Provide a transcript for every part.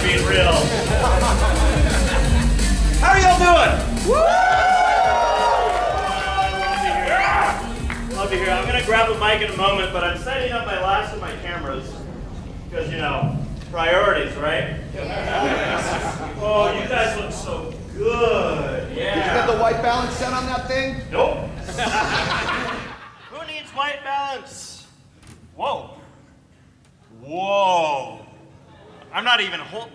not being real. How are y'all doing? Woo! Love to hear. I'm going to grab a mic in a moment, but I'm setting up my last of my cameras because, you know, priorities, right? Oh, you guys look so good. Yeah. Did you get the white balance set on that thing? Nope. Who needs white balance? Whoa. Whoa. I'm not even holding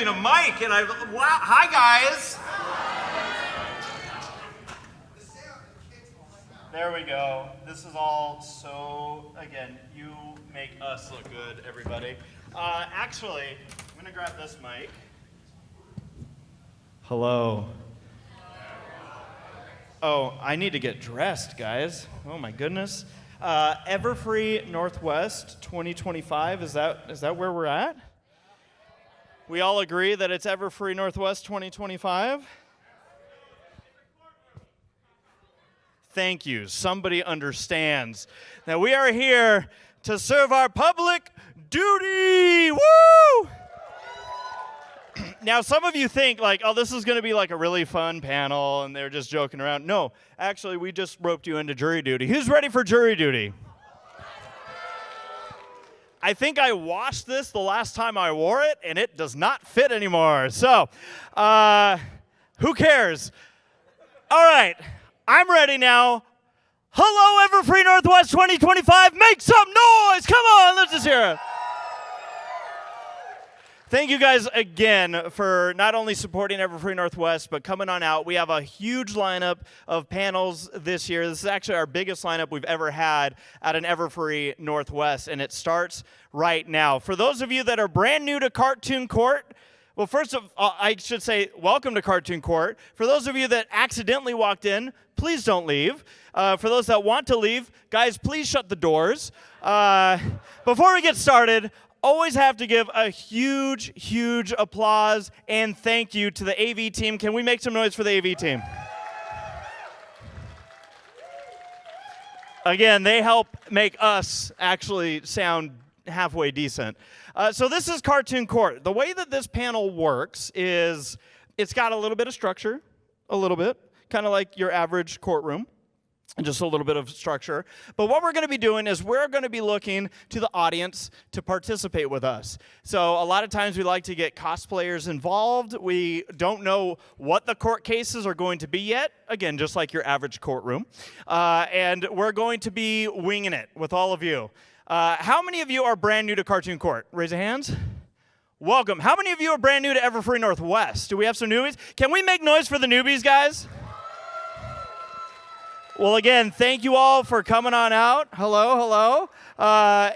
a mic, and wow, hi guys. There we go. This is all so, again, you make us look good, everybody. Actually, I'm gonna grab this mic. Hello. Oh, I need to get dressed, guys. Oh my goodness. Everfree Northwest 2025, is that where we're at? We all agree that it's Everfree Northwest 2025? Thank you. Somebody understands. Now we are here to serve our public duty. Woo! Now some of you think like, oh, this is going to be like a really fun panel and they're just joking around. No, actually we just roped you into jury duty. Who's ready for jury duty? I think I washed this the last time I wore it, and it does not fit anymore. So, who cares? All right, I'm ready now. Hello, Everfree Northwest 2025. Make some noise. Come on, let's just hear it. Thank you guys again for not only supporting Everfree Northwest, but coming on out. We have a huge lineup of panels this year. This is actually our biggest lineup we've ever had at an Everfree Northwest, and it starts right now. For those of you that are brand new to Cartoon Court, well, first of all, I should say welcome to Cartoon Court. For those of you that accidentally walked in, please don't leave. For those that want to leave, guys, please shut the doors. Before we get started, always have to give a huge, huge applause and thank you to the AV team. Can we make some noise for the AV team? Again, they help make us actually sound halfway decent. So this is Cartoon Court. The way that this panel works is it's got a little bit of structure, a little bit, kind of like your average courtroom. Just a little bit of structure. But what we're going to be doing is we're going to be looking to the audience to participate with us. So a lot of times we like to get cosplayers involved. We don't know what the court cases are going to be yet. Again, just like your average courtroom. And we're going to be winging it with all of you. How many of you are brand new to Cartoon Court? Raise your hands. Welcome. How many of you are brand new to Everfree Northwest? Do we have some newbies? Can we make noise for the newbies, guys? Well, again, thank you all for coming on out. Hello, hello.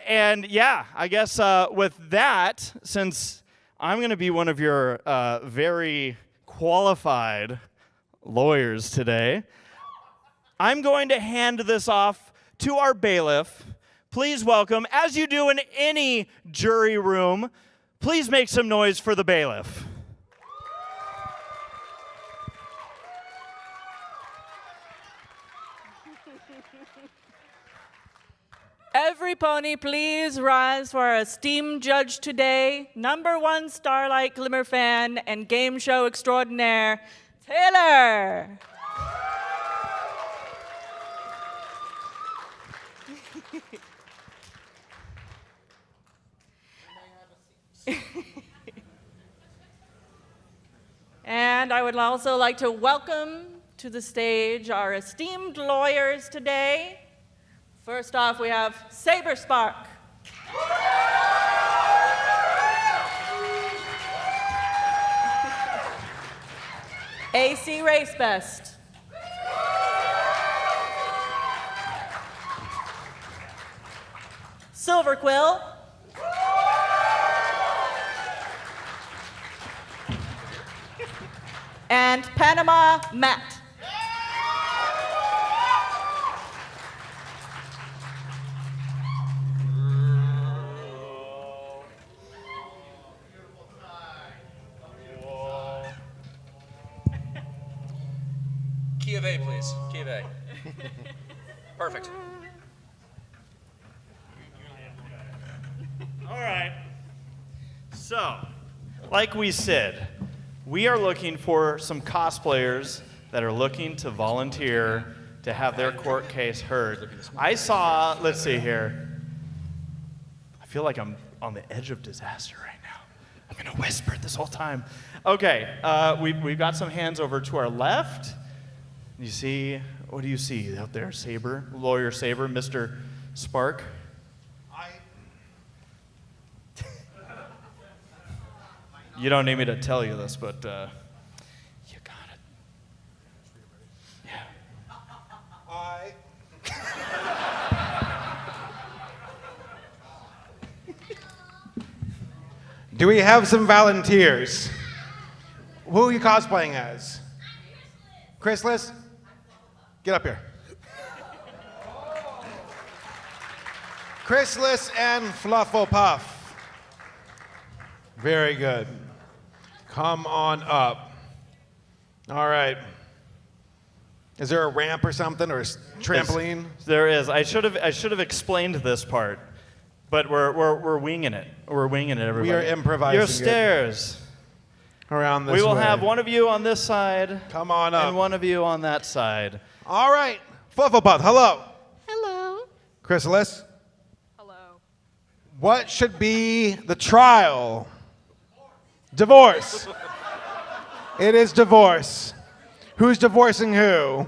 And yeah, I guess with that, since I'm going to be one of your very qualified lawyers today, I'm going to hand this off to our bailiff. Please welcome, as you do in any jury room, please make some noise for the bailiff. Every pony, please rise for our esteemed judge today, #1 Starlight Glimmer fan and game show extraordinaire, Taylor. And I would also like to welcome to the stage our esteemed lawyers today. First off, we have Saberspark. ACRacebest. Silver Quill. And Panama Matt. Key of A, please. Key of A. Perfect. All right. So, like we said, we are looking for some cosplayers that are looking to volunteer to have their court case heard. I saw, let's see here. I feel like I'm on the edge of disaster right now. I'm gonna whisper this whole time. Okay, we've got some hands over to our left. You see, what do you see out there, Saber? Lawyer Saber, Mr. Spark? You don't need me to tell you this, but you got it. Yeah. Do we have some volunteers? Who are you cosplaying as? Chrysalis? Get up here. Chrysalis and Flufflepuff. Very good. Come on up. All right. Is there a ramp or something, or a trampoline? There is. I should have explained this part, but we're winging it. We're winging it, everybody. We are improvising Your it. stairs. Around this We will way. have one of you on this side. Come on up. And one of you on that side. All right. Flufflepuff, hello. Hello. Chrysalis, Hello. what should be the trial? Divorce. It is divorce. Who's divorcing who?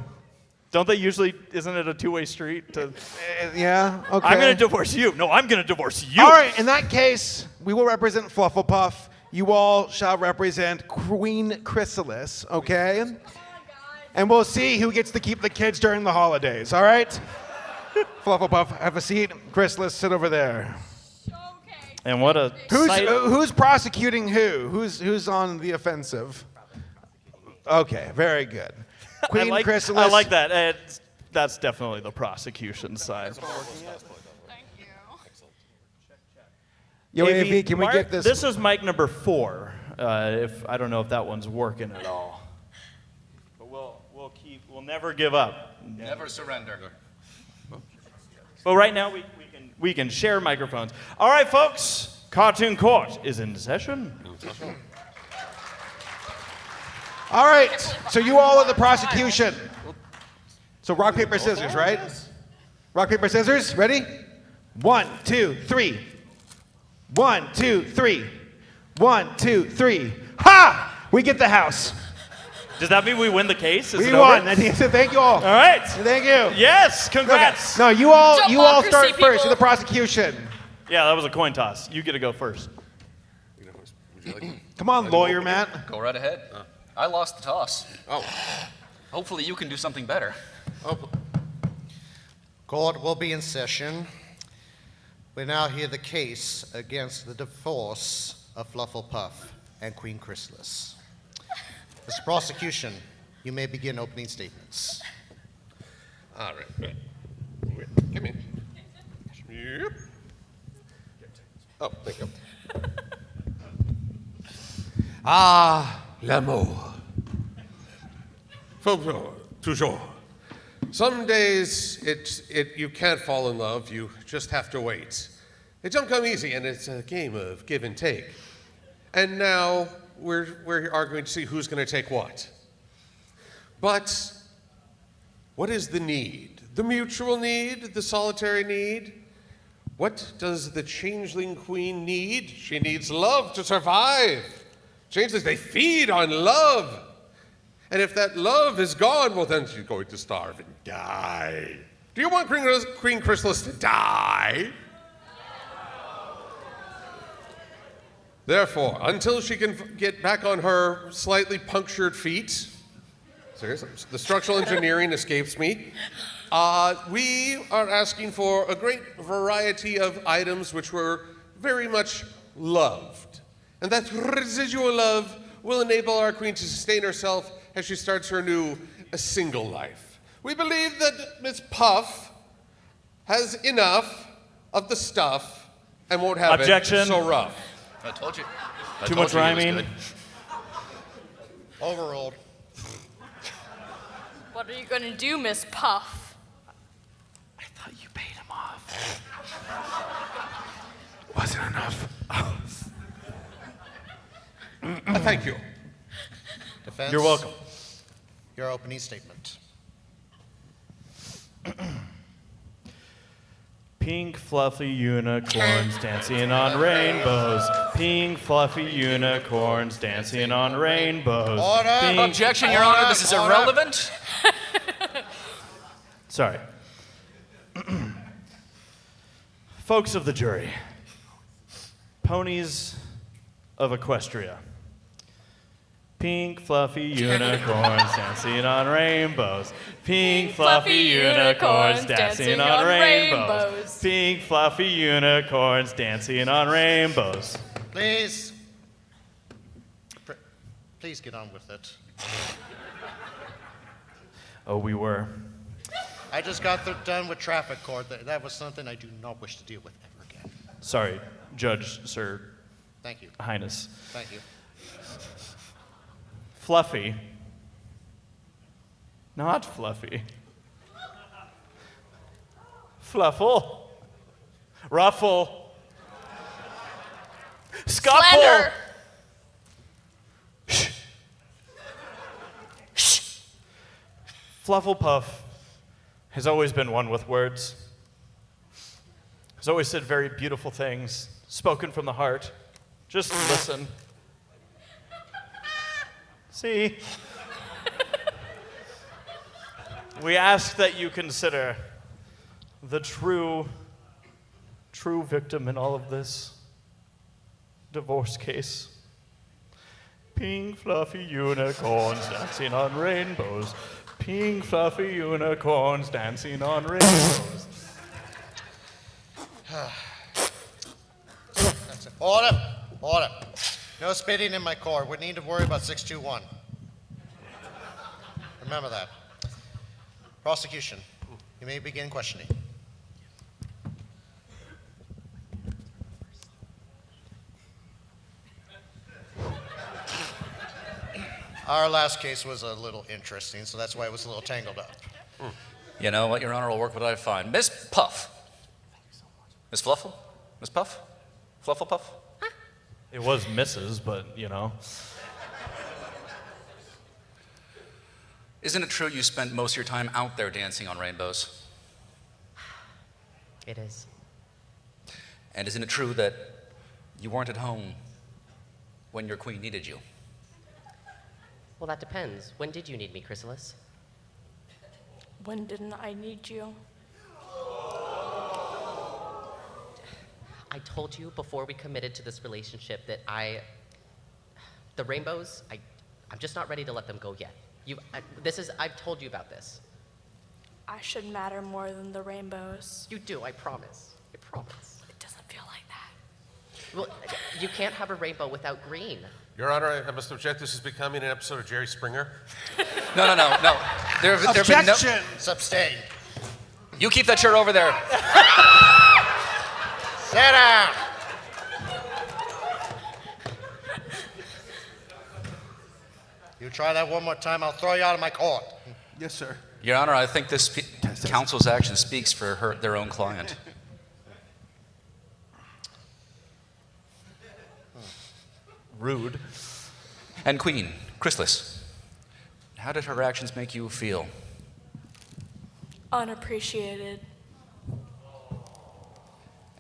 Don't they usually, isn't it a two-way street? Yeah, okay. I'm going to divorce you. No, I'm going to divorce you. All right, in that case, we will represent Flufflepuff. You all shall represent Queen Chrysalis, okay? And we'll see who gets to keep the kids during the holidays, all right? Flufflepuff, have a seat. Chrysalis, sit over there. And what a sight. Who's prosecuting who? Who's on the offensive? Okay, very good. Queen Chrysalis. I like that. That's definitely the prosecution side. Yo, AV, AV, can we get this? This is mic number 4. I don't know if that one's working at all. But we'll never give up. Never surrender. But right now we can share microphones. All right, folks. Cartoon Court is in session. All right, so you all are the prosecution. So rock, paper, scissors, right? Rock, paper, scissors, ready? 1, 2, 3. 1, 2, 3. 1, 2, 3. Ha! We get the house. Does that mean we win the case? Is We it won. over? Thank you all. All right. Thank you. Yes, congrats. No, you all Democracy, start first. people. You're the prosecution. Yeah, that was a coin toss. You get to go first. Would you like? Come on, lawyer Matt. Go right ahead. I lost the toss. Oh. Hopefully you can do something better. Oh. Court will be in session. We now hear the case against the divorce of Flufflepuff and Queen Chrysalis. Mr. Prosecution, you may begin opening statements. All right. Wait, come in. Yep. Oh, thank you. L'amour. Toujours. Some days you can't fall in love, you just have to wait. It don't come easy, and it's a game of give and take. And now we're arguing to see who's going to take what. But what is the need? The mutual need? The solitary need? What does the changeling queen need? She needs love to survive. Changelings, they feed on love. And if that love is gone, well, then she's going to starve and die. Do you want Queen Chrysalis to die? Therefore, until she can get back on her slightly punctured feet, seriously, the structural engineering escapes me, we are asking for a great variety of items which were very much loved. And that residual love will enable our queen to sustain herself as she starts her new single life. We believe that Miss Puff has enough of the stuff and won't have Objection. it so rough. I told you. Too much rhyming. Overruled. What are you going to do, Miss Puff? I thought you paid him off. Wasn't enough. Thank you. Defense. You're welcome. Your opening statement. Pink fluffy unicorns dancing on rainbows. Pink fluffy unicorns dancing on rainbows. Order. Pink- Objection, Your Honor. This is Order. irrelevant. Sorry. Folks of the jury, ponies of Equestria. Pink fluffy unicorns dancing on rainbows. Pink fluffy unicorns dancing on rainbows. Pink fluffy unicorns dancing on rainbows. Please. Please get on with it. Oh, we were. I just got done with traffic court. That was something I do not wish to deal with ever again. Sorry, Judge, Sir, Thank you. Highness. Thank you. Fluffy. Not fluffy. Fluffle. Ruffle. Scuffle. Slender. Flufflepuff has always been one with words. Has always said very beautiful things, spoken from the heart. Just listen. See? We ask that you consider the true victim in all of this divorce case. Pink fluffy unicorns dancing on rainbows. Pink fluffy unicorns dancing on rainbows. That's it. Order. Order. No spitting in my court. We need to worry about 621. Remember that. Prosecution, you may begin questioning. Our last case was a little interesting, so that's why it was a little tangled up. You know what, Your Honor, will work what I find. Miss Puff. Miss Fluffle? Miss Puff? Flufflepuff? It was Mrs., but you know. Isn't it true you spent most of your time out there dancing on rainbows? It is. And isn't it true that you weren't at home when your queen needed you? Well, that depends. When did you need me, Chrysalis? When didn't I need you? I told you before we committed to this relationship that the rainbows, I'm just not ready to let them go yet. I've told you about this. I should matter more than the rainbows. You do, I promise. I promise. It doesn't feel like that. Well, you can't have a rainbow without green. Your Honor, I must object. This is becoming an episode of Jerry Springer. No. There have been no. Objection! Abstain. You keep that chair over there. Sit down. You try that one more time, I'll throw you out of my court. Yes, sir. Your Honor, I think this counsel's action speaks for their own client. Rude. And Queen, Chrysalis, how did her actions make you feel? Unappreciated.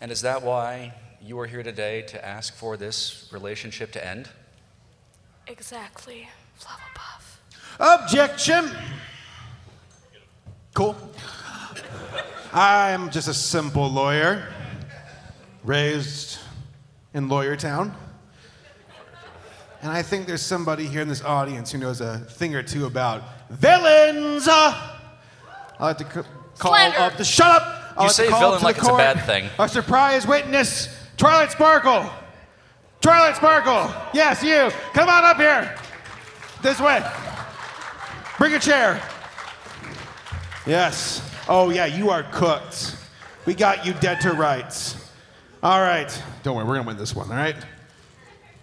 And is that why you are here today to ask for this relationship to end? Exactly. Flufflepuff. Objection! Cool. I'm just a simple lawyer, raised in Lawyer Town. And I think there's somebody here in this audience who knows a thing or two about villains. I like to call Slander. up the shut up. I You like to say call villain up to like the it's a court bad thing. A surprise witness, Twilight Sparkle. Twilight Sparkle. Yes, you. Come on up here. This way. Bring a chair. Yes. Oh, yeah, you are cooked. We got you dead to rights. All right. Don't worry, we're going to win this one, all right?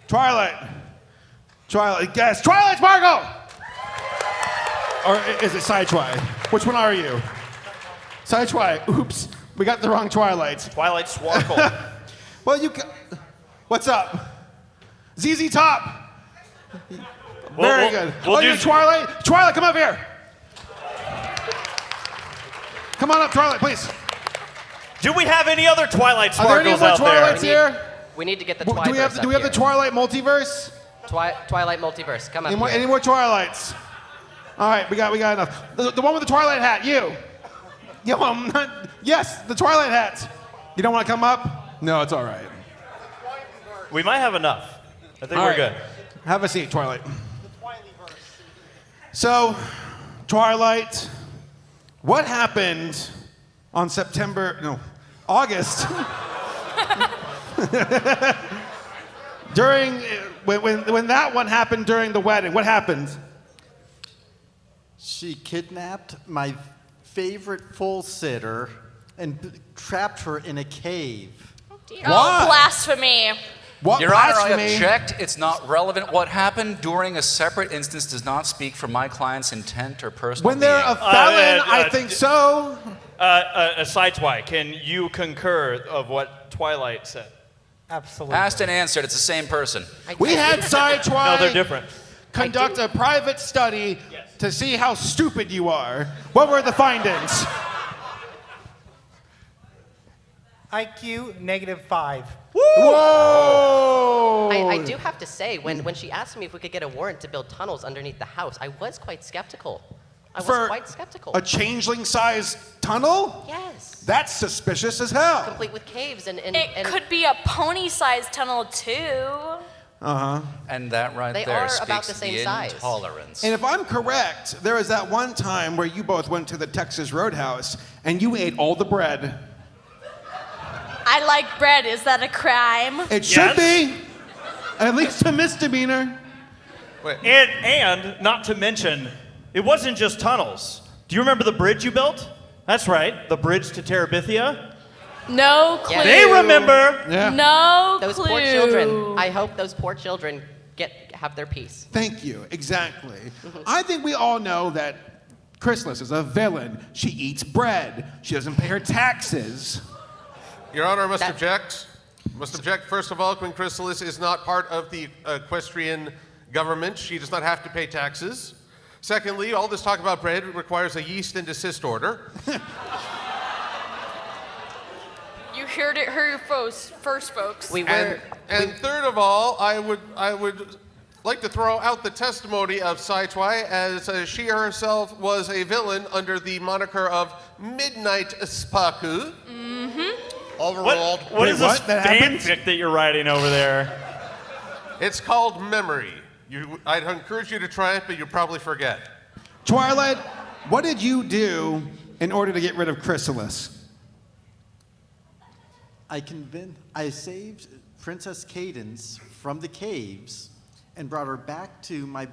Twilight. Guess. Twilight Sparkle! Or is it Side-Twi? Which one are you? Side-Twi. Oops. We got the wrong Twilight. Twilight Swarkle. Well, what's up? ZZ Top. Very good. We'll do Twilight. Twilight, come up here. Come on up, Twilight, please. Do we have any other Twilight Are there any sparkles more out Twilights there? here? We need to get the Do we have the Twilight multiverse? Twilight multiverse? Come up Any more Twilights? All right, we got enough. The one with the Twilight hat, you. Yeah, well, yes, the Twilight hat. You don't want to come up? No, it's all right. We might have enough. I think All we're right. good. Have a seat, Twilight. So, Twilight, what happened on August? During when that one happened during the wedding, what happened? She kidnapped my favorite full sitter and trapped her in a cave. Oh, blasphemy. What Your Honor, I blasphemy? object. It's not relevant. What happened during a separate instance does not speak for my client's intent or personal When they're a being. felon, I think so. Sideswipe, can you concur of what Twilight said? Absolutely. Asked and answered. It's the same person. We had Sideswipe No, they're different. conduct a private study to see how stupid you are. What were the findings? IQ -5. Whoa! I do have to say, when she asked me if we could get a warrant to build tunnels underneath the house, I was quite skeptical. For quite skeptical. a changeling-sized tunnel? Yes. That's suspicious as hell. Complete with caves and It could be a pony-sized tunnel too. And that right They there are speaks about the to same the size. intolerance. And if I'm correct, there was that one time where you both went to the Texas Roadhouse and you ate all the bread. I like bread. Is that a crime? It should be. At least a misdemeanor. And not to mention, it wasn't just tunnels. Do you remember the bridge you built? That's right, the bridge to Terabithia. No clue. Yeah. They remember. Yeah. No those clue. poor children. I hope those poor children have their peace. Thank you. Exactly. I think we all know that Chrysalis is a villain. She eats bread. She doesn't pay her taxes. Your Honor, I must object. Must object. First of all, Queen Chrysalis is not part of the equestrian government. She does not have to pay taxes. Secondly, all this talk about bread requires a yeast and desist order. You heard it here first, folks. And third of all, I would like to throw out the testimony of Saitwai, as she herself was a villain under the moniker of Midnight Spaku. Overruled. What is this That happened? fanfic that you're writing over there? It's called Memory. I'd encourage you to try it, but you'll probably forget. Twilight, what did you do in order to get rid of Chrysalis? I saved Princess Cadence from the caves and brought her back to my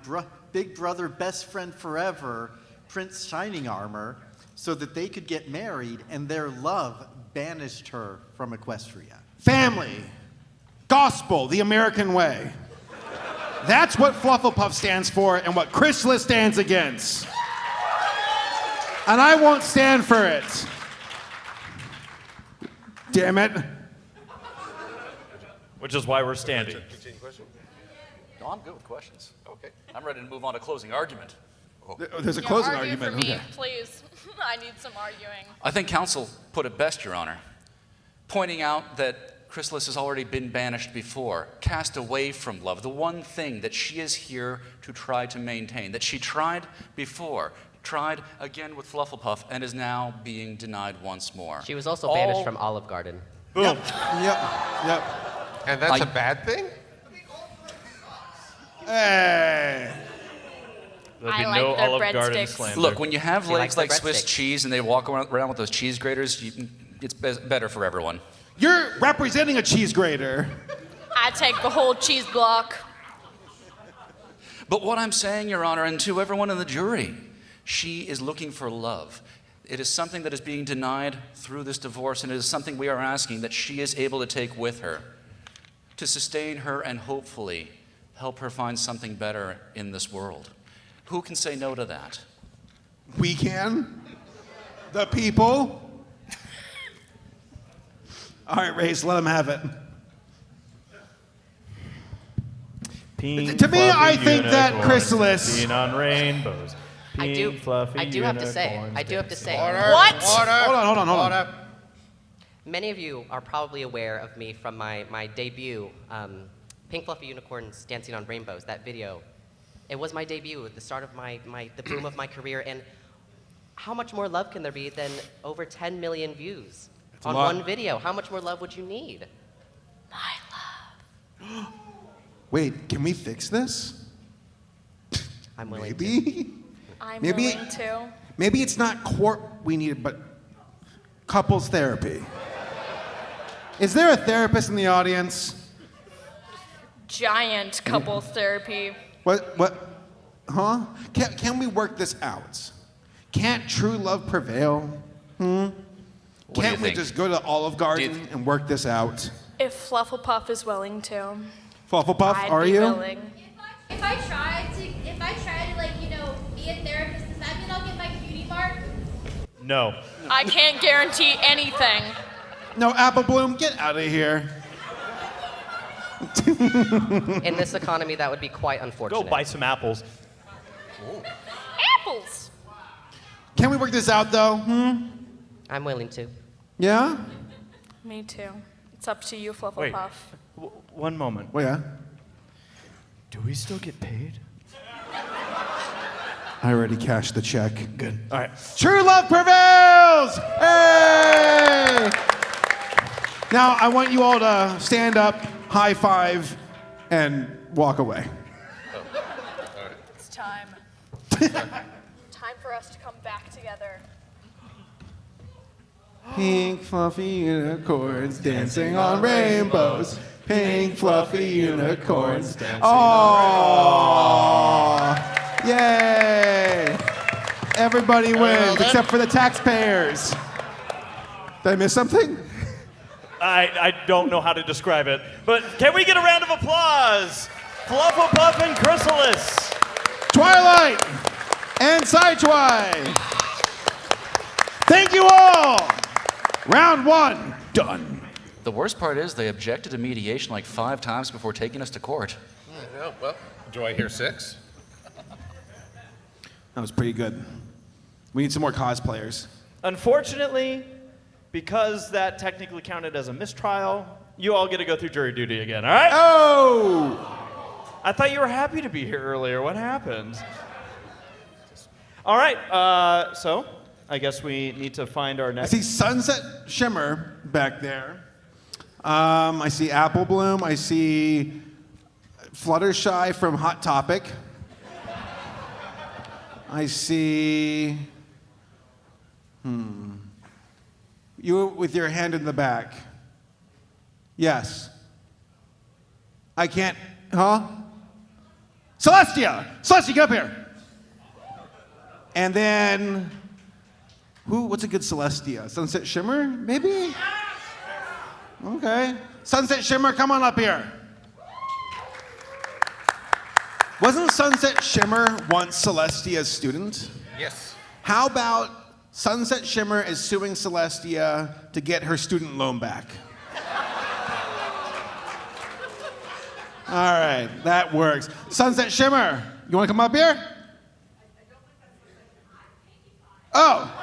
big brother, best friend forever, Prince Shining Armor, so that they could get married, and their love banished her from Equestria. Family. Gospel, the American way. That's what Flufflepuff stands for and what Chrysalis stands against. And I won't stand for it. Damn it. Which is why we're standing. No, I'm good with questions. Okay. I'm ready to move on to closing argument. There's a closing argument. For me, Okay. please. I need some arguing. I think counsel put it best, Your Honor, pointing out that Chrysalis has already been banished before, cast away from love, the one thing that she is here to try to maintain, that she tried before, tried again with Flufflepuff, and is now being denied once more. She was also banished from Olive Garden. Boom. Yep. And that's a bad thing? Hey. There'll be I like no their Olive Garden breadsticks. slander. Look, when you have She legs likes the like Swiss breadstick. cheese and they walk around with those cheese graters, it's better for everyone. You're representing a cheese grater. I take the whole cheese block. But what I'm saying, Your Honor, and to everyone in the jury, she is looking for love. It is something that is being denied through this divorce, and it is something we are asking that she is able to take with her to sustain her and hopefully help her find something better in this world. Who can say no to that? We can. The people. All right, Race, let them have it. Pink, To me, fluffy I think that unicorns Chrysalis- dancing on rainbows. Pink, fluffy I do have to say, unicorns I do have to dancing say. on- What? Hold on. Many of you are probably aware of me from my debut, Pink Fluffy Unicorns Dancing on Rainbows, that video. It was my debut at the start of the boom of my career, and how much more love can there be than over 10 million views on one video? How much more love would you need? My love. Wait, can we fix this? I'm willing to. Maybe? I'm Maybe- willing to. Maybe it's not court we need, but couples therapy. Is there a therapist in the audience? Giant couples therapy. What? Huh? Can we work this out? Can't true love prevail? What do you Can't we think? just go to Olive Garden and work this out? If Flufflepuff is willing to, Flufflepuff, I'd are be you? willing. If I try to like, be a therapist, does that mean I'll get my cutie mark? No. I can't guarantee anything. No, Apple Bloom, get out of here. In this economy, that would be quite unfortunate. Go buy some apples. Apples. Can we work this out though? I'm willing to. Yeah? Me too. It's up to you, Flufflepuff. Wait. One moment. Well, yeah. Do we still get paid? I already cashed the check. Good. All right. True love prevails! Hey! Now, I want you all to stand up, high five, and walk away. It's time. Time for us to come back together. Pink fluffy unicorns dancing on rainbows. Pink fluffy unicorns dancing on rainbows. Yay! Everybody wins except for the taxpayers. Did I miss something? I don't know how to describe it, but can we get a round of applause? Flufflepuff and Chrysalis. Twilight and Sidetwi. Thank you all. Round one, done. The worst part is they objected to mediation like 5 times before taking us to court. Yeah, well, do I hear 6? That was pretty good. We need some more cosplayers. Unfortunately, because that technically counted as a mistrial, you all get to go through jury duty again, all right? Oh! I thought you were happy to be here earlier. What happened? All right, so I guess we need to find our I next. see Sunset Shimmer back there. I see Apple Bloom. I see Fluttershy from Hot Topic. I see. You with your hand in the back. Yes. I can't. Huh? Celestia! Celestia, get up here! And then. What's a good Celestia? Sunset Shimmer, maybe? Okay. Sunset Shimmer, come on up here. Wasn't Sunset Shimmer once Celestia's student? Yes. How about Sunset Shimmer is suing Celestia to get her student loan back? All right, that works. Sunset Shimmer, you want to come up here? Oh.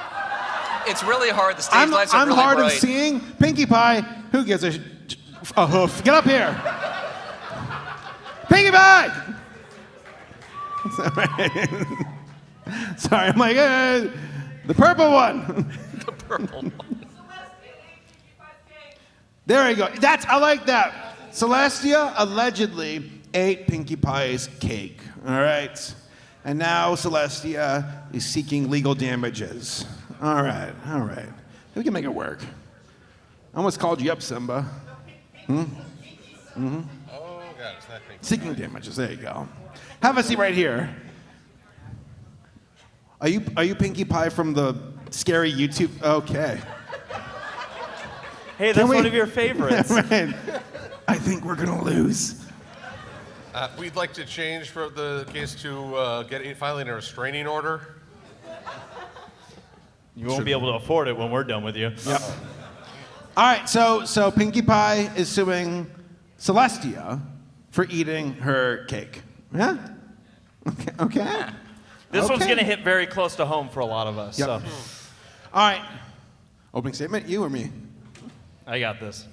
It's really hard. The stage lights are I'm really hard bright. of seeing. Pinkie Pie, who gives a hoof? Get up here. Pinkie Pie! Sorry, I'm like, the purple one. The purple one. There you go. I like that. Celestia allegedly ate Pinkie Pie's cake. All right. And now Celestia is seeking legal damages. All right. We can make it work. I almost called you up, Simba. Oh, God, it's that thing. Seeking damages. There you go. Have a seat right here. Are you Pinkie Pie from the scary YouTube? Okay. Hey, that's one of your favorites. Right. I think we're gonna lose. We'd like to change for the case to filing a restraining order. You won't be able to afford it when we're done with you. Yep. All right, so Pinkie Pie is suing Celestia for eating her cake. Yeah? Okay. Okay. This one's Okay. going to hit very close to home for a lot of us. Yep. So All right. Opening statement, you or me? I got this.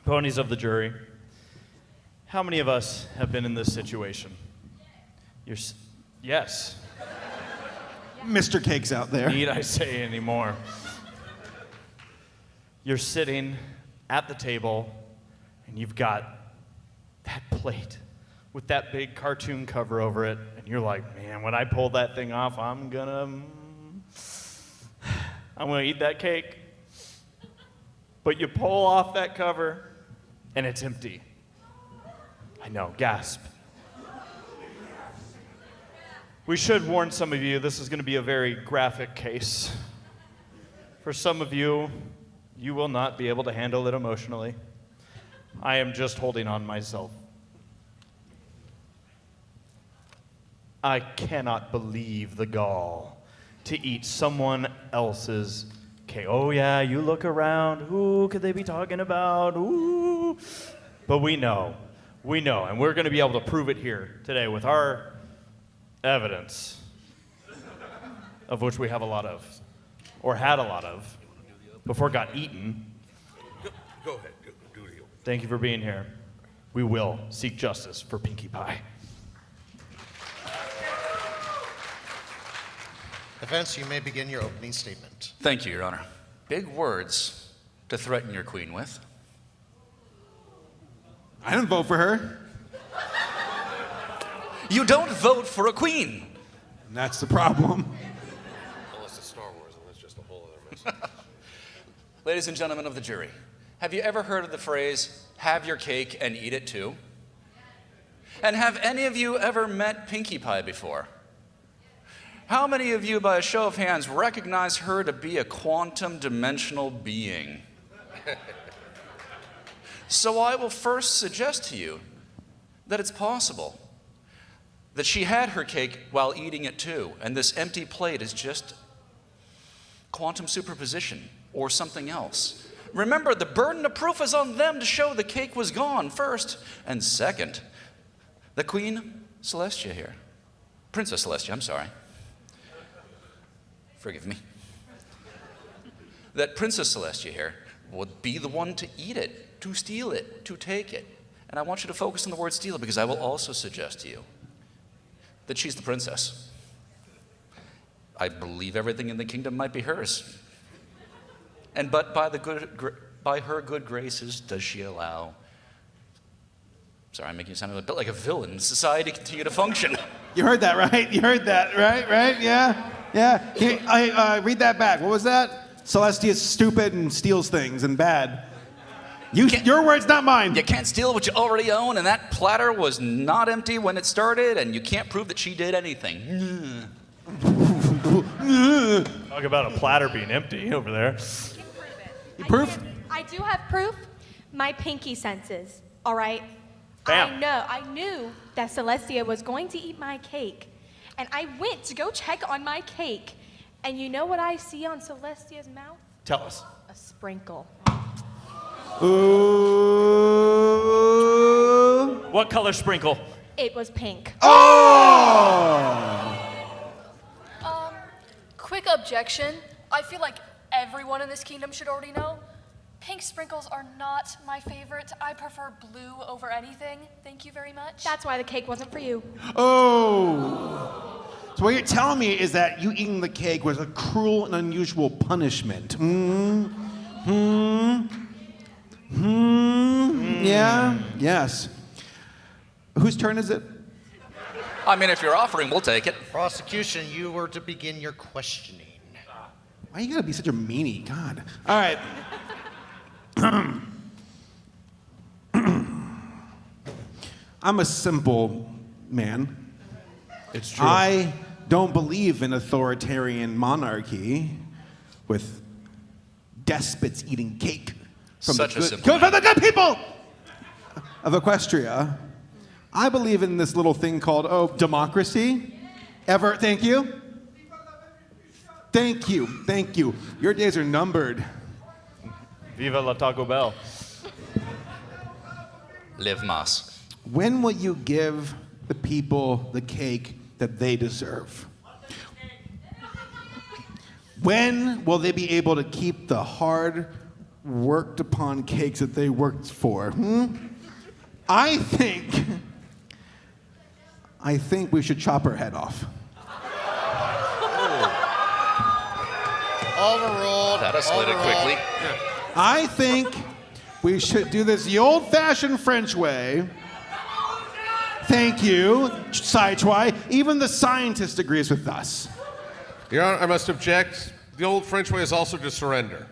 Ponies of the jury, how many of us have been in this situation? Yes. Mr. Cake's out there. Need I say any more? You're sitting at the table, and you've got that plate with that big cartoon cover over it, and you're like, man, when I pull that thing off, I'm gonna eat that cake. But you pull off that cover, and it's empty. I know, gasp. We should warn some of you, this is going to be a very graphic case. For some of you, you will not be able to handle it emotionally. I am just holding on myself. I cannot believe the gall to eat someone else's cake. Oh yeah, you look around, who could they be talking about? Ooh. But we know, and we're going to be able to prove it here today with our evidence, of which we have a lot of, or had a lot of, before it got eaten. Go ahead, do the Thank you for being here. We will seek justice for Pinkie Pie. Defense, you may begin your opening statement. Thank you, Your Honor. Big words to threaten your queen with. I didn't vote for her. You don't vote for a queen. And that's the problem. Unless it's Star Wars, and that's just a whole other mess. Ladies and gentlemen of the jury, have you ever heard of the phrase, have your cake and eat it too? And have any of you ever met Pinkie Pie before? How many of you, by a show of hands, recognize her to be a quantum dimensional being? So I will first suggest to you that it's possible that she had her cake while eating it too, and this empty plate is just quantum superposition or something else. Remember, the burden of proof is on them to show the cake was gone first, and second, the Queen Celestia here. Princess Celestia, I'm sorry. Forgive me. That Princess Celestia here would be the one to eat it, to steal it, to take it. And I want you to focus on the word steal because I will also suggest to you that she's the princess. I believe everything in the kingdom might be hers. And but by her good graces does she allow, sorry, I'm making you sound a bit like a villain in society to continue to function. You heard that, right? You heard that, right? Right? Yeah? Yeah. Read that back. What was that? Celestia is stupid and steals things and bad. Your words, not mine. You can't steal what you already own, and that platter was not empty when it started, and you can't prove that she did anything. Talk about a platter being empty over there. Proof? I do have proof. My pinky senses, all right? Bam. I knew that Celestia was going to eat my cake. And I went to go check on my cake. And you know what I see on Celestia's mouth? Tell us. A sprinkle. Ooh. What color sprinkle? It was pink. Oh! Quick objection. I feel like everyone in this kingdom should already know. Pink sprinkles are not my favorite. I prefer blue over anything. Thank you very much. That's why the cake wasn't for you. Oh. So what you're telling me is that you eating the cake was a cruel and unusual punishment. Yeah? Yes. Whose turn is it? I mean, if you're offering, we'll take it. Prosecution, you were to begin your questioning. Why you gotta be such a meanie? God. All right. I'm a simple man. It's true. I don't believe in authoritarian monarchy with despots eating cake from Such a the simple from the good people of Equestria. I believe in this little thing called democracy. Thank you. Thank you. Thank you. Your days are numbered. Viva la Taco Bell. Live Moss. When will you give the people the cake that they deserve? When will they be able to keep the hard worked upon cakes that they worked for? I think we should chop her head off. Overruled. That escalated quickly. I think we should do this the old-fashioned French way. Thank you, Sidetwy. Even the scientist agrees with us. Your Honor, I must object. The old French way is also to surrender.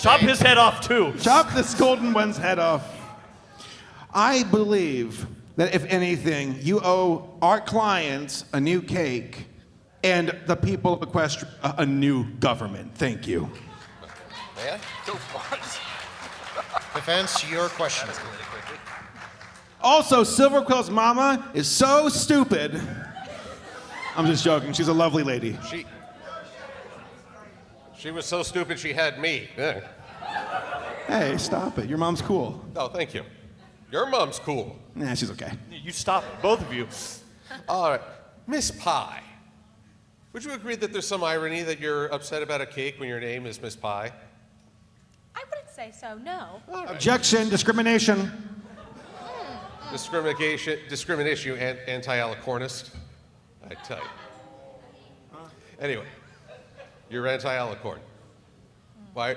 Chop his head off, too. Chop this golden one's head off. I believe that if anything, you owe our clients a new cake and the people of Equestria a new government. Thank you. Man, Defense, your question. Also, Silver Quill's mama is so stupid. I'm just joking. She's a lovely lady. She was so stupid she had me. Yeah. Hey, stop it. Your mom's cool. Oh, thank you. Your mom's cool. Nah, she's okay. You stop it, both of you. All right. Miss Pie, would you agree that there's some irony that you're upset about a cake when your name is Miss Pie? I wouldn't say so, no. Objection, discrimination. Discrimination, you anti-alicornist. I tell you. Anyway, you're anti-alicorn. Why?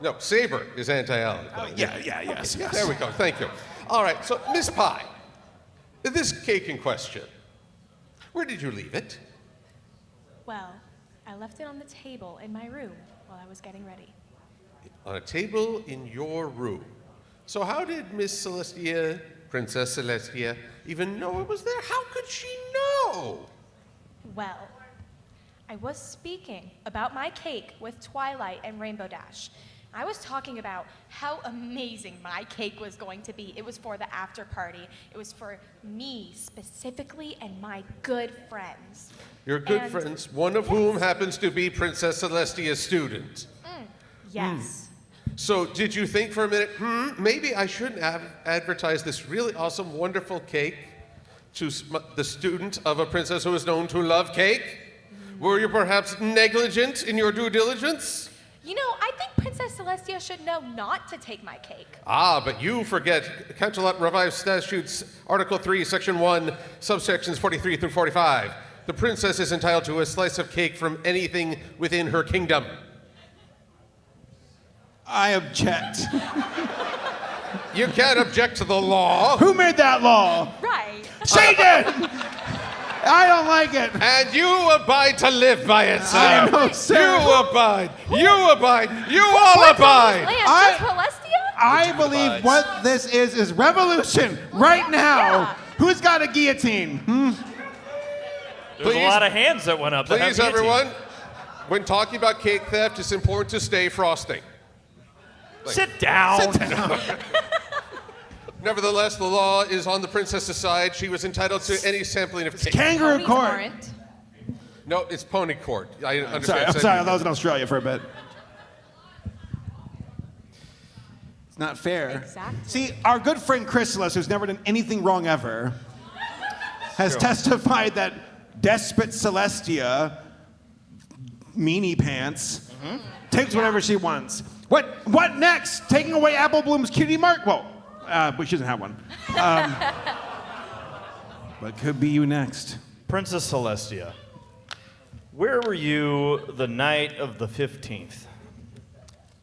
No, Saber is anti-alicorn. Yes. There we go, thank you. All right, so Miss Pie, this cake in question, where did you leave it? Well, I left it on the table in my room while I was getting ready. On a table in your room. So how did Miss Celestia, Princess Celestia, even know it was there? How could she know? Well, I was speaking about my cake with Twilight and Rainbow Dash. I was talking about how amazing my cake was going to be. It was for the after party. It was for me specifically and my good friends. Your good friends, one of whom happens to be Princess Celestia's student. Yes. So did you think for a minute, maybe I shouldn't have advertised this really awesome, wonderful cake to the student of a princess who is known to love cake? Were you perhaps negligent in your due diligence? You know, I think Princess Celestia should know not to take my cake. Ah, but you forget Canterlot Revised Statutes, Article 3, Section 1, subsections 43 through 45. The princess is entitled to a slice of cake from anything within her kingdom. I object. You can't object to the law. Who made that law? Right. She did! I don't like it. And you abide to live by it, sir. I know, sir. You abide. You abide. You all abide. I believe what this is revolution right now. Yeah. Who's got a guillotine? There's a lot of hands that went up. that have Please, everyone, guillotines. when talking about cake theft, it's important to stay frosting. Sit down. Nevertheless, the law is on the princess's side. She was entitled to any sampling of cake. Kangaroo court. No, it's pony court. I understand. I'm sorry. I was in Australia for a bit. It's not fair. Exactly. See, our good friend Chrysalis, who's never done anything wrong ever, has testified that Despot Celestia, meanie pants, takes whatever she wants. What next? Taking away Apple Bloom's cutie mark? Well, but she doesn't have one. What could be you next? Princess Celestia, where were you the night of the 15th?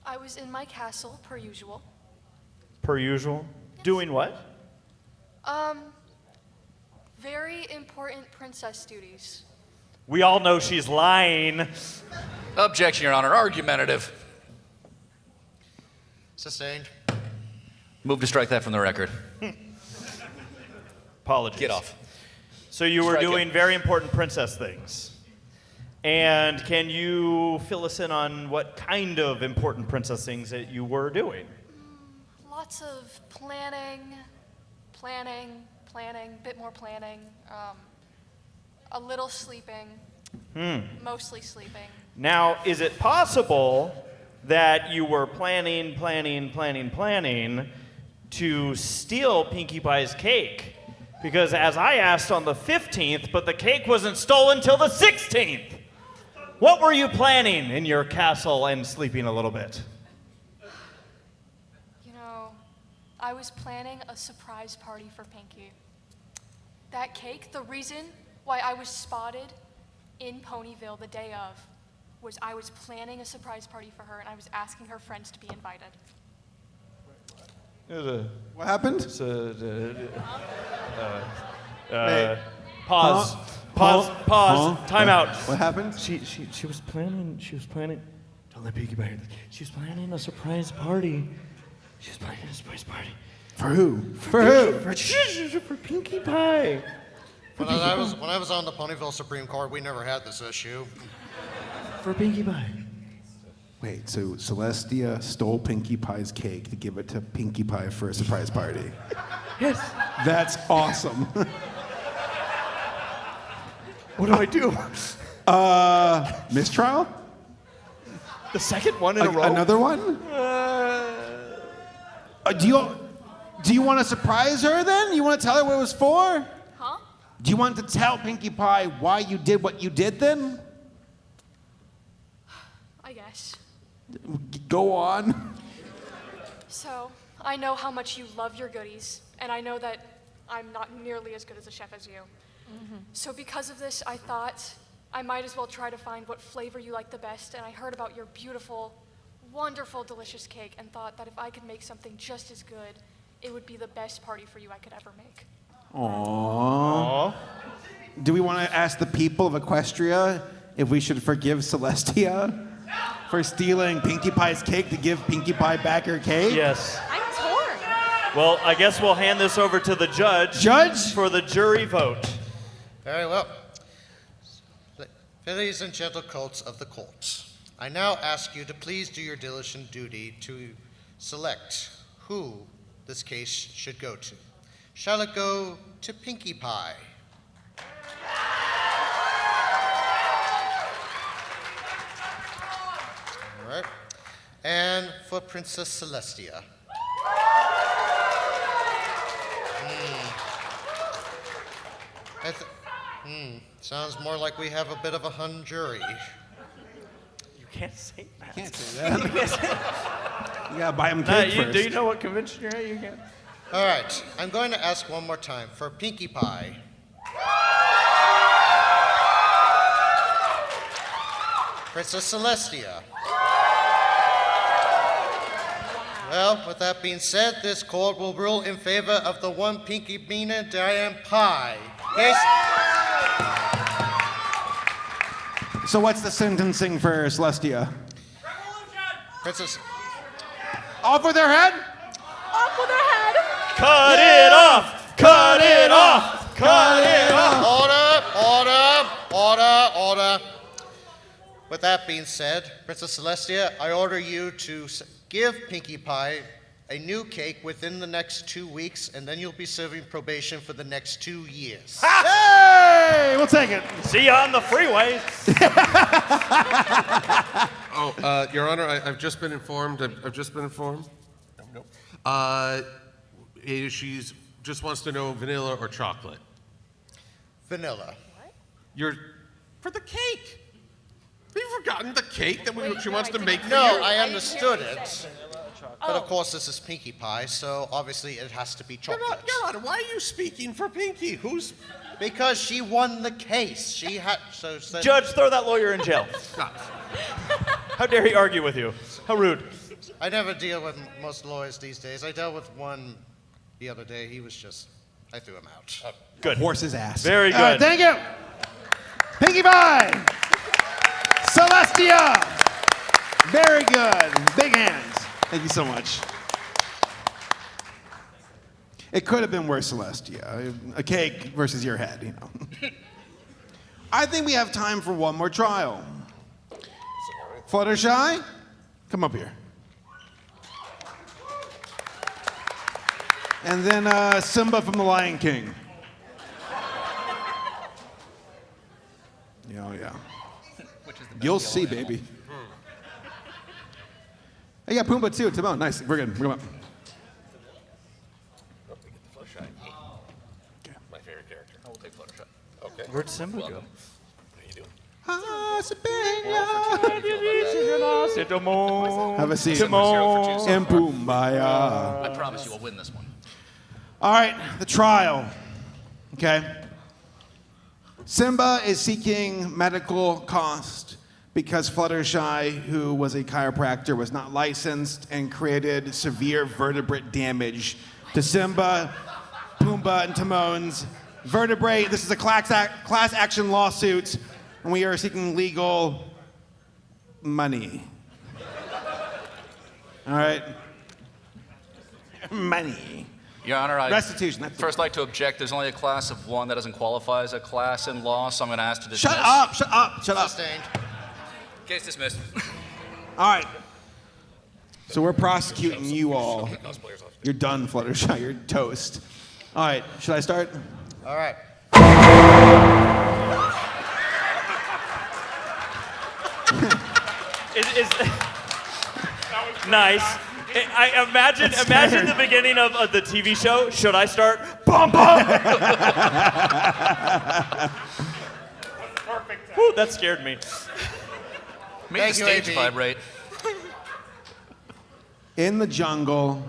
I was in my castle, per usual. Per usual? Yes. Doing what? Very important princess duties. We all know she's lying. Objection, Your Honor. Argumentative. Sustained. Move to strike that from the record. Apologies. Get off. So you were Strike doing it. very important princess things. And can you fill us in on what kind of important princess things that you were doing? Lots of planning, bit more planning, a little sleeping, mostly sleeping. Now, is it possible that you were planning to steal Pinkie Pie's cake. Because as I asked on the 15th, but the cake wasn't stolen till the 16th. What were you planning in your castle and sleeping a little bit? You know, I was planning a surprise party for Pinkie. That cake, the reason why I was spotted in Ponyville the day of was I was planning a surprise party for her and I was asking her friends to be invited. What happened? Pause. Pause. Time out. What happened? She was planning. Don't let Pinkie Pie hear this. She was planning a surprise party. She was planning a surprise party. For who? For who? For Pinkie Pie. When I was on the Ponyville Supreme Court, we never had this issue. For Pinkie Pie. Wait, so Celestia stole Pinkie Pie's cake to give it to Pinkie Pie for a surprise party. Yes. That's awesome. What do I do? Mistrial? The second one in a row? Another one? Do you want to surprise her then? You want to tell her what it was for? Huh? Do you want to tell Pinkie Pie why you did what you did then? I guess. Go on. So, I know how much you love your goodies, and I know that I'm not nearly as good as a chef as you. So because of this, I thought I might as well try to find what flavor you like the best, and I heard about your beautiful, wonderful, delicious cake, and thought that if I could make something just as good, it would be the best party for you I could ever make. Aww. Do we want to ask the people of Equestria if we should forgive Celestia for stealing Pinkie Pie's cake to give Pinkie Pie back her cake? Yes. I'm torn. Well, I guess we'll hand this over to the judge. Judge? For the jury vote. Very well. Ladies and gentle colts of the court, I now ask you to please do your diligent duty to select who this case should go to. Shall it go to Pinkie Pie? All right. And for Princess Celestia. Sounds more like we have a bit of a hung jury. You can't say that. Can't say that. You gotta buy him cake first. Do you know what convention you're at? You can't. All right, I'm going to ask one more time for Pinkie Pie. Princess Celestia. Well, with that being said, this court will rule in favor of the one Pinkie Bean Diane Pie. Yes. So what's the sentencing for Celestia? Princess. Off with her head? Off with her head. Cut it off! Cut it off! Cut it off! Order. With that being said, Princess Celestia, I order you to give Pinkie Pie a new cake within the next 2 weeks, and then you'll be serving probation for the next 2 years. Hey, we'll take it. See you on the freeway. Your Honor, I've just been informed. Nope. She's just wants to know vanilla or chocolate. Vanilla. For the cake. Have you forgotten the cake that she wants to make for No, you? I understood it. But of course, this is Pinkie Pie, so obviously it has to be chocolate. Your Honor, why are you speaking for Pinkie? Because she won the case. She had Judge, throw that lawyer in jail. How dare he argue with you? How rude. I never deal with most lawyers these days. I dealt with one the other day. I threw him out. Good. Horse's ass. Very good. Thank you. Pinkie Pie. Celestia. Very good. Big hands. Thank you so much. It could have been worse, Celestia. A cake versus your head, you know. I think we have time for one more trial. Fluttershy, come up here. And then Simba from The Lion King. Yeah. You'll see, baby. Oh, yeah, Pumbaa too. Timon, nice. We're good. We're good. Fluttershy. My favorite character. I will take Fluttershy. Okay. Where'd Simba go? How you doing? Have a seat. Timon. And Pumbaa. I promise you will win this one. All right, the trial. Okay. Simba is seeking medical cost because Fluttershy, who was a chiropractor, was not licensed and created severe vertebrate damage to Simba, Pumbaa, and Timon's vertebrae. This is a class action lawsuit, and we are seeking legal money. All right? Money. Your Honor, I Restitution. That's first like to object. There's only a class of one that doesn't qualify as a class in law, so I'm going to ask to dismiss. Shut up! Shut up! Shut up! Sustained. Case dismissed. All right. So we're prosecuting you all. You're done, Fluttershy. You're toast. All right. Should I start? All right. Is nice. I imagine the beginning of the TV show. Should I start? Bum bum. Perfect. Woo, that scared me. Make the stage vibrate. In the jungle,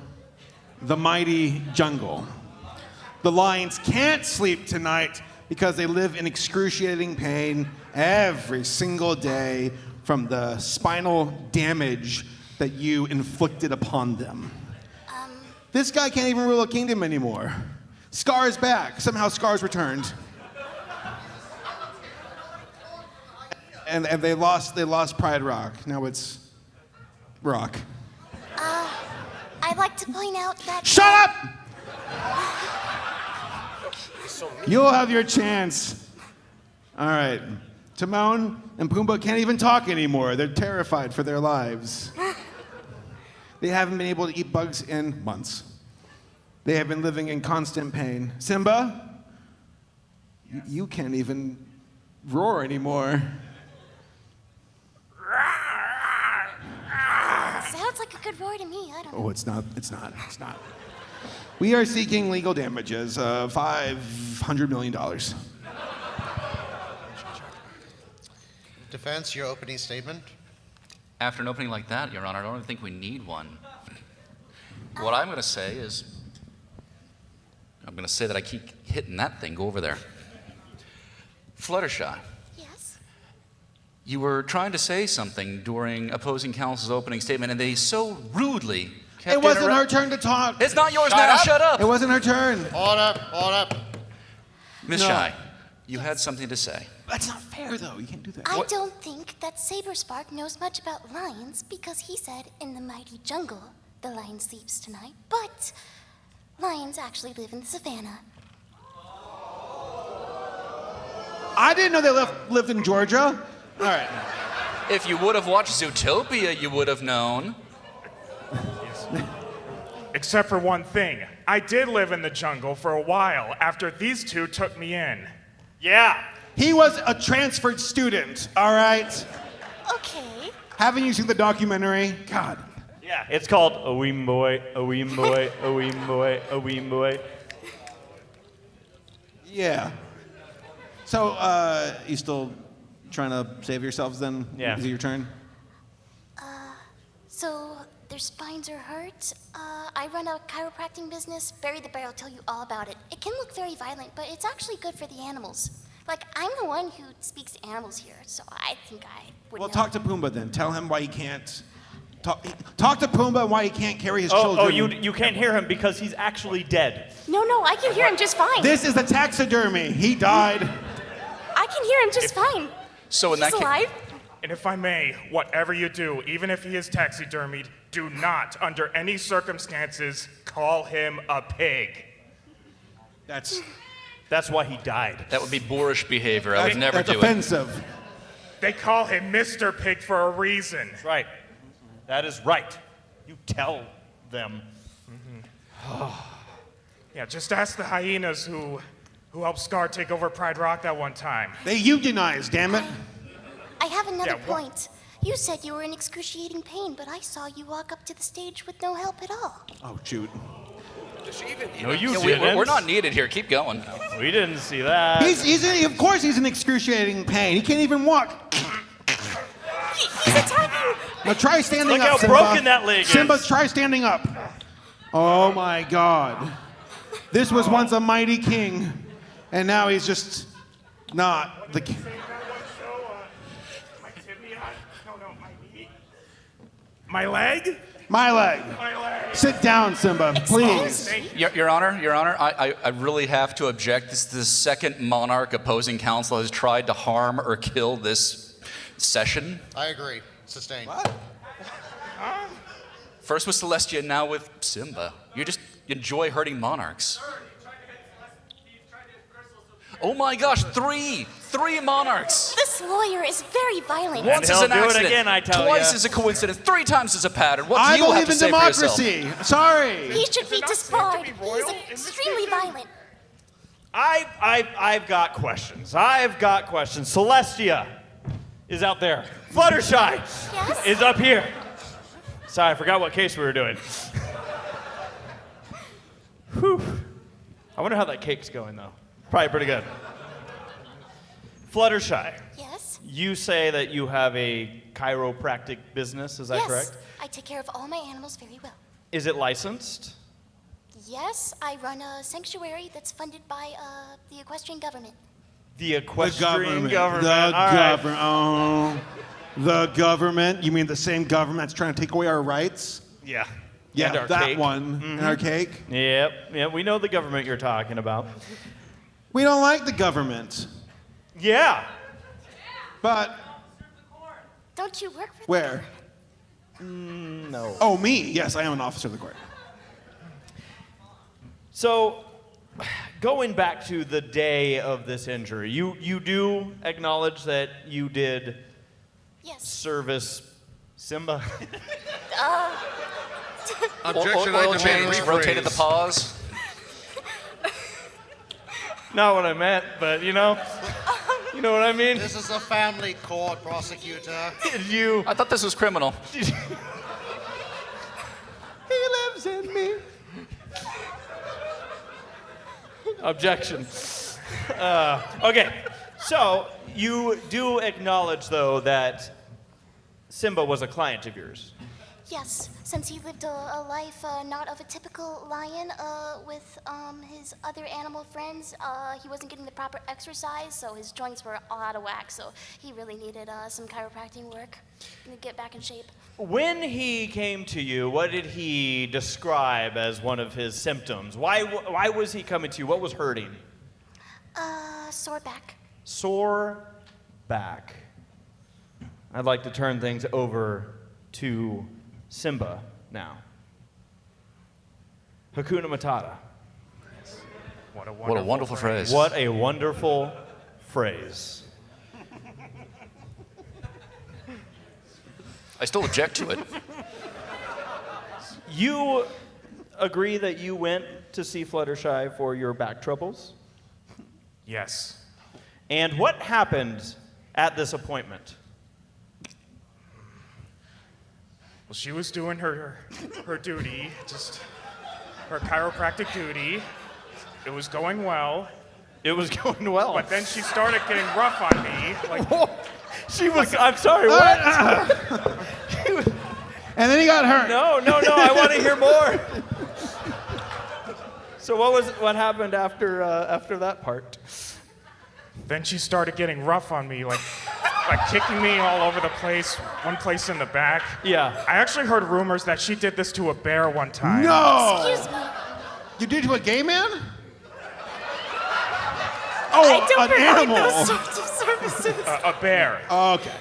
the mighty jungle. The lions can't sleep tonight because they live in excruciating pain every single day from the spinal damage that you inflicted upon them. This guy can't even rule a kingdom anymore. Scar's back. Somehow Scar's returned. And they lost Pride Rock. Now it's Rock. I'd like to point out that... Shut up! You'll have your chance. All right. Timon and Pumbaa can't even talk anymore. They're terrified for their lives. They haven't been able to eat bugs in months. They have been living in constant pain. Simba, you can't even roar anymore. Sounds like a good roar to me. I don't know. Oh, it's not. We are seeking legal damages of $500 million. Defense, your opening statement. After an opening like that, Your Honor, I don't even think we need one. What I'm going to say is, I'm going to say that I keep hitting that thing. Go over there. Fluttershy. Yes? You were trying to say something during opposing counsel's opening statement, and they so rudely kept It wasn't her interrupt- turn to talk. It's not yours Shut now. up. Shut up. It wasn't her turn. Order. Miss No. Shy, you had something to say. That's not fair, though. You can't do that. I don't think that Saberspark knows much about lions because he said in the mighty jungle the lion sleeps tonight, but lions actually live in the savannah. I didn't know they lived in Georgia. All right. If you would have watched Zootopia, you would have known. Except for one thing. I did live in the jungle for a while after these two took me in. Yeah. He was a transferred student, all right? Okay. Haven't you seen the documentary? God. Yeah. It's called A Weem Boy, A Weem Boy, A Weem Boy, A Weem Boy. Yeah. So, you still trying to save yourselves then? Yeah. Is it your turn? So their spines are hurt. I run a chiropractic business. Barry the Bear will tell you all about it. It can look very violent, but it's actually good for the animals. Like, I'm the one who speaks to animals here, so I think I would Well, know. talk to Pumbaa then. Tell him why he can't. Talk to Pumbaa and why he can't carry his children. You can't hear him because he's actually dead. No, I can hear him just fine. This is the taxidermy. He died. I can hear him just fine. So in He's that case, alive. And if I may, whatever you do, even if he is taxidermied, do not, under any circumstances, call him a pig. That's why he died. that would be boorish behavior. I would never That's do offensive. They call him Mr. Pig for a reason. That's right. That is right. You tell them. Yeah, just ask the hyenas who helped Scar take over Pride Rock that one time. They unionized, damn it. I have another Yeah, what- point. You said you were in excruciating pain, but I saw you walk up to the stage with no help at all. Oh, shoot. No, you Yeah, didn't. we're not needed here. Keep going. We didn't see that. Of course he's in excruciating pain. He can't even walk. He's attacking. Now try standing Look up, how Simba. broken that leg is. Simba, try standing up. Oh my God. This was once a mighty king, and now he's just not the king. My tibia? No, my knee. My leg? My leg. My leg. Sit down, Simba, please. Your Honor, I really have to object. This is the second monarch opposing counsel has tried to harm or kill this session. I agree. Sustained. First with Celestia, now with Simba. You just enjoy hurting monarchs. Oh my gosh, three monarchs. This lawyer is very violent. Once is an he'll do it accident, again, I tell twice ya. is a coincidence, 3 times is a pattern. What do I you have believe to in say for yourself? democracy. Sorry. He should be disbarred. He's extremely violent. I've got questions. Celestia is out there. Fluttershy is up here. Sorry, I forgot what case we were doing. Whew. I wonder how that cake's going, though. Probably pretty good. Fluttershy. Yes? You say that you have a chiropractic business, is that Yes. correct? I take care of all my animals very well. Is it licensed? Yes, I run a sanctuary that's funded by the equestrian government. The equestrian government. The All right. government. Oh, the government. You mean the same government that's trying to take away our rights? Yeah. Yeah, And our that cake. one. And our cake. Yep, we know the government you're talking about. We don't like the government. Yeah. But Don't you work for where? No. Oh, me. Yes, I am an officer of the court. So, going back to the day of this injury, you do acknowledge that you did service Simba? Objection, Oil I demand change, rephrase. rotated the paws. Not what I meant, but you know what I mean? This is a family court, prosecutor. I thought this was criminal. He lives in me. Objection. Okay, so you do acknowledge, though, that Simba was a client of yours. Yes, since he lived a life not of a typical lion with his other animal friends, he wasn't getting the proper exercise, so his joints were all out of whack, so he really needed some chiropractic work to get back in shape. When he came to you, what did he describe as one of his symptoms? Why was he coming to you? What was hurting? Sore back. Sore back. I'd like to turn things over to Simba now. Hakuna Matata. What What a wonderful phrase. What a wonderful phrase. I still object to it. You agree that you went to see Fluttershy for your back troubles? Yes. And what happened at this appointment? Well, she was doing her duty, just her chiropractic duty. It was going well. It was going well. But then she started getting rough on me. Like, she was, I'm sorry, what? And then he got hurt. No, I want to hear more. So what happened after that part? then she started getting rough on me, like kicking me all over the place, one place in the back. Yeah. I actually heard rumors that she did this to a bear one time. No! Excuse me. You did to a gay man? I Oh, don't an provide animal. those sorts of services. A bear. Oh, okay.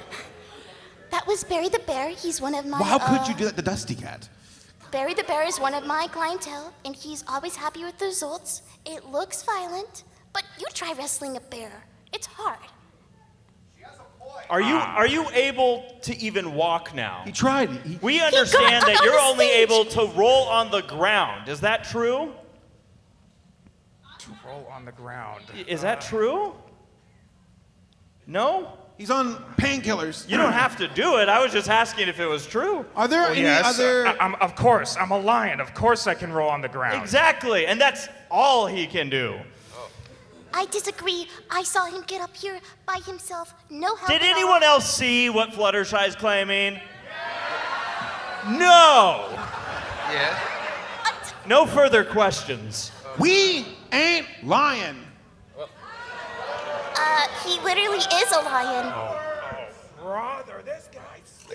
That was Barry the Bear. He's one of my. Well, how could you do that to Dusty Cat? Barry the Bear is one of my clientele, and he's always happy with the results. It looks violent, but you try wrestling a bear. It's hard. Are you able to even walk now? He tried. We understand got that up you're on only stage. able to roll on the ground. Is that true? To roll on the ground. Is that true? No? He's on painkillers. You don't have to do it. I was just asking if it was true. Are there any Yes, other... of course, I'm a lion. Of course I can roll on the ground. Exactly, and that's all he can do. I disagree. I saw him get up here by himself. No help. Did at all. anyone else see what Fluttershy's claiming? No. Yeah. No further questions. We ain't lying. He literally is a lion. Brother, this guy's...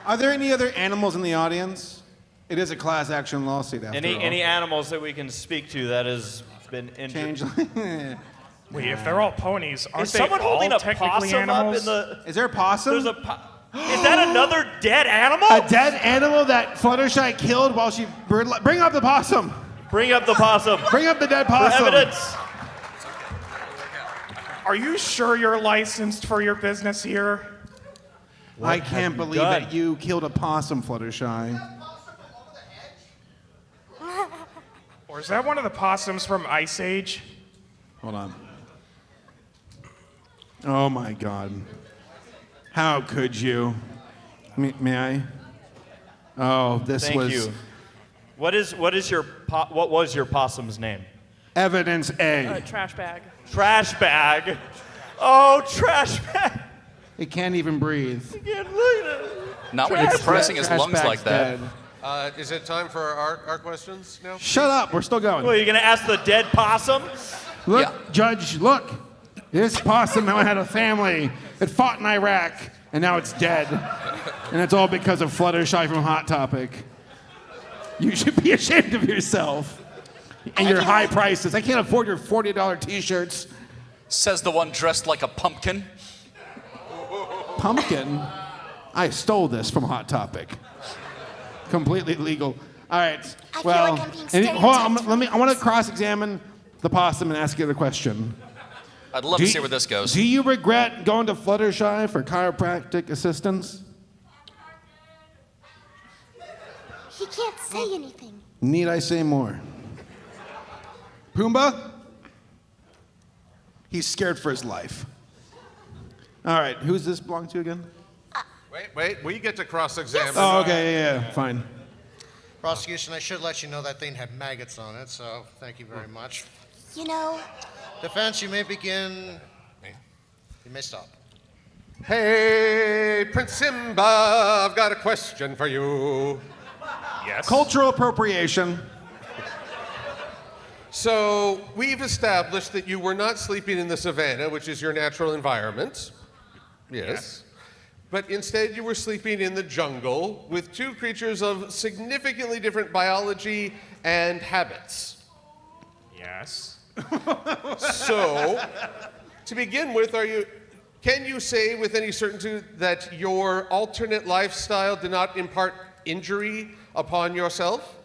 Are there any other animals in the audience? It is a class action lawsuit after all. Any animals that we can speak to that has been injured? Changeling. Wait, if they're all ponies, aren't Is they someone all holding a technically possum animals? up in the... Is there a possum? There's a Is that another dead animal? A dead animal that Fluttershy killed while she... Bring up the possum. Bring up the possum. Bring up the dead For possum. evidence. Are you sure you're licensed for your business here? I can't believe done? that you killed a possum, Fluttershy. Or is that one of the possums from Ice Age? Hold on. Oh my God. How could you? May I? Oh, this Thank was... you. What was your possum's name? Evidence A. Trash bag. Trash bag. Oh, trash bag. It can't even breathe. Can't look at it. Not when you're compressing his Trash lungs bag's like that. dead. Is it time for our questions now? Shut up. We're still going. Well, you gonna ask the dead possum? Look, Yeah. Judge, look. This possum now had a family. It fought in Iraq, and now it's dead. And it's all because of Fluttershy from Hot Topic. You should be ashamed of yourself. And your high prices. I can't afford your $40 t-shirts. Says the one dressed like a pumpkin. Pumpkin? I stole this from Hot Topic. Completely legal. All right. I feel like I'm being hold on. stereotyped. I want to cross-examine the possum and ask you the question. I'd love to see where this goes. Do you regret going to Fluttershy for chiropractic assistance? He can't say anything. Need I say more? Pumbaa? He's scared for his life. All right, who's this belong to again? Wait, we get to cross-examine. Oh, okay, yeah, fine. Prosecution, I should let you know that thing had maggots on it, so thank you very much. You know, Defense, you may begin. You may stop. Hey, Prince Simba, I've got a question for you. Yes. Cultural appropriation. So, we've established that you were not sleeping in the savannah, which is your natural environment. Yes. But instead, you were sleeping in the jungle with two creatures of significantly different biology and habits. Yes. So, to begin with, can you say with any certainty that your alternate lifestyle did not impart injury upon yourself?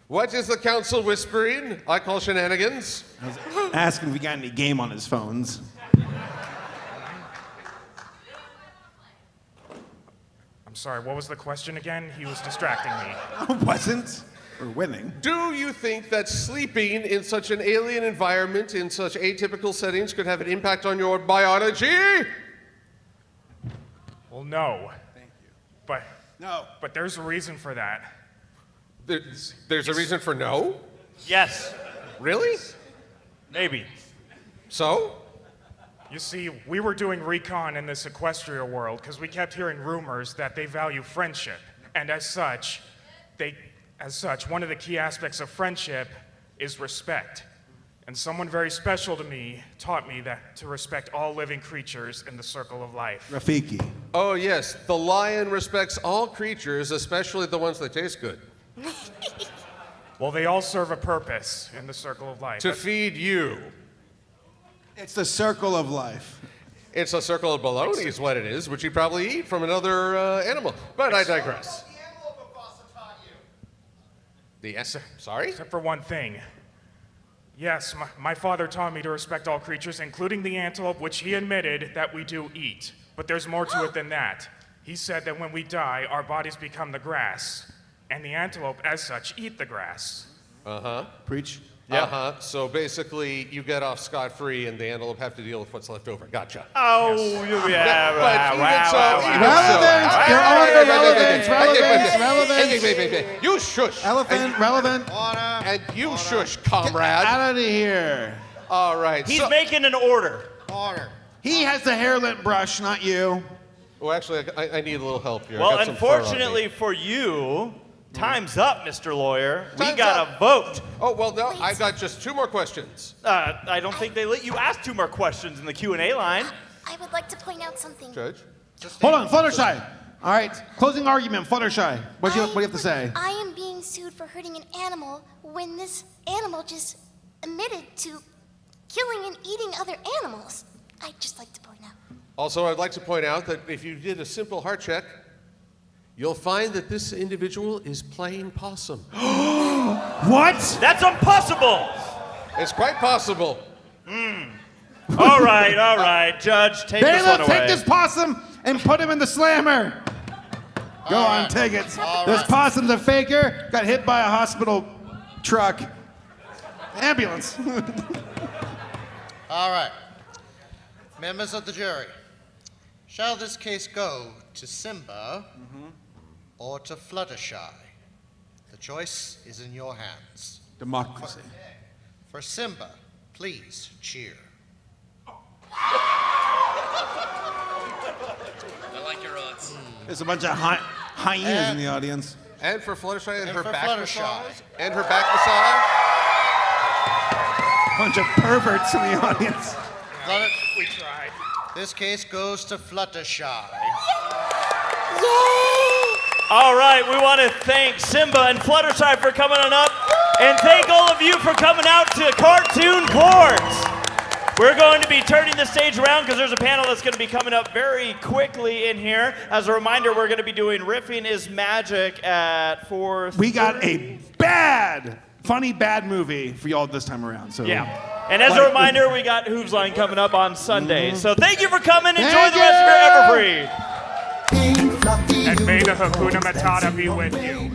What is the council whispering? I call shenanigans. I was asking if he got any game on his phones. I'm sorry, what was the question again? He was distracting me. I wasn't. We're winning. Do you think that sleeping in such an alien environment, in such atypical settings, could have an impact on your biology? Well, no. Thank you. But there's a reason for that. There's a reason for no? Yes. Really? Maybe. So? You see, we were doing recon in this Equestria world because we kept hearing rumors that they value friendship. And as such, one of the key aspects of friendship is respect. And someone very special to me taught me that to respect all living creatures in the circle of life. Rafiki. Oh, yes. The lion respects all creatures, especially the ones that taste good. Well, they all serve a purpose in the circle of life. To feed you. It's the circle of life. It's a circle of bologna is what it is, which you probably eat from another animal. But I digress. Sorry? Except for one thing. Yes, my father taught me to respect all creatures, including the antelope, which he admitted that we do eat. But there's more to it than that. He said that when we die, our bodies become the grass, and the antelope, as such, eat the grass. Uh-huh. Preach. Uh-huh. So basically, you get off scot-free, and the antelope have to deal with what's left over. Gotcha. Oh, yeah. Relevant. You shush. Elephant, relevant. And you shush, comrade. Out of here. All right. He's making an order. Order. He has the hair lint brush, not you. Well, actually, I need a little help here. I Well, got some fur on me. unfortunately for you, time's up, Mr. Lawyer. We Time's got up. to vote. Oh, well, no, I got just 2 more questions. I don't think they let you ask 2 more questions in the Q&A line. I would like to point out something. Judge? Hold on, Fluttershy. All right, closing argument, Fluttershy. What do you have to say? I am being sued for hurting an animal when this animal just admitted to killing and eating other animals. I'd just like to point out. Also, I'd like to point out that if you did a simple heart check, you'll find that this individual is playing possum. What? That's impossible. It's quite possible. All right. Judge, take this one Bailiff, away. take this possum and put him in the slammer. Go on, take it. This possum's a faker, got hit by a hospital truck. Ambulance. All right. Members of the jury, shall this case go to Simba or to Fluttershy? The choice is in your hands. Democracy. For Simba, please cheer. I like your odds. There's a bunch of hyenas in the audience. And for Fluttershy and her for back Fluttershy. massage. And her back massage. Bunch of perverts in the audience. We tried. This case goes to Fluttershy. All right, we want to thank Simba and Fluttershy for coming on up, and thank all of you for coming out to Cartoon Court. We're going to be turning the stage around because there's a panel that's going to be coming up very quickly in here. As a reminder, we're going to be doing Riffing is Magic at 4:30. We got a funny bad movie for y'all this time around. So Yeah. And as a reminder, we got Hooves Line coming up on Sunday. So thank you for coming. Enjoy the rest of your Everfree. And may the Hakuna Matata be with you.